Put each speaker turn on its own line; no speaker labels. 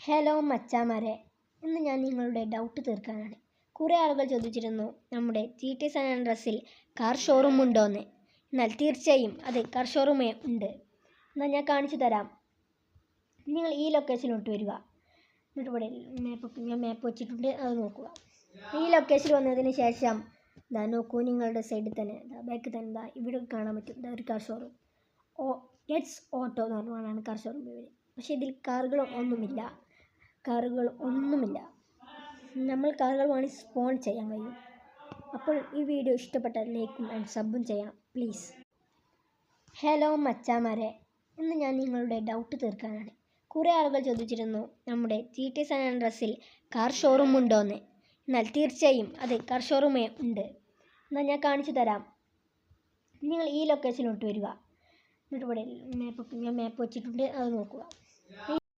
Hello മച്ചാമാരെ, ഇന്ന് ഞാൻ നിങ്ങളുടെ ഡൗട്ട് തീർക്കാനാണ്. കുറേ ആളുകൾ ചോദിച്ചിരുന്നു നമ്മുടെ GT San Andreasൽ കാർ ഷോറൂം ഉണ്ടോയെന്ന്. എന്നാൽ തീർച്ചയായും അത് കാർ ഷോറൂമേ ഉണ്ട്. എന്നാൽ ഞാൻ കാണിച്ചു തരാം. നിങ്ങൾ ഈ ലൊക്കേഷനിലോട്ട് വരിക. എന്നിട്ട് ഇവിടെ മാപ്പ് വെച്ചിട്ടുണ്ട്, അത് നോക്കുക. ഈ ലൊക്കേഷനിൽ വന്നതിന് ശേഷം നോക്കൂ, നിങ്ങളുടെ സൈഡിൽ തന്നെ ബാക്കിൽ തന്നെ ഇവിടെ കാണാൻ പറ്റും ഒരു കാർ ഷോറൂം. എറ്റ്സ് ഓട്ടോ എന്ന് പറഞ്ഞാണ് കാർ ഷോറൂം പേര്. പക്ഷേ ഇതിൽ കാറുകൾ ഒന്നുമില്ല. നമ്മൾ കാറുകൾ വേണമെങ്കിൽ സ്പോൺ ചെയ്യാൻ കഴിയും. അപ്പോൾ ഈ വീഡിയോ ഇഷ്ടപ്പെട്ടാൽ ലൈക്കും ആൻഡ് സബും ചെയ്യണം പ്ലീസ്. ഹലോ മച്ചാമാരെ, ഇന്ന് ഞാൻ നിങ്ങളുടെ ഡൗട്ട് തീർക്കാനാണ്. കുറേ ആളുകൾ ചോദിച്ചിരുന്നു നമ്മുടെ GT San Andreasൽ കാർ ഷോറൂം ഉണ്ടോയെന്ന്. എന്നാൽ തീർച്ചയായും അത് കാർ ഷോറൂമേ ഉണ്ട്. എന്നാൽ ഞാൻ കാണിച്ചു തരാം. നിങ്ങൾ ഈ ലൊക്കേഷനിലോട്ട് വരിക. എന്നിട്ട് ഇവിടെ മാപ്പ് വെച്ചിട്ടുണ്ട്, അത് നോക്കുക. ഈ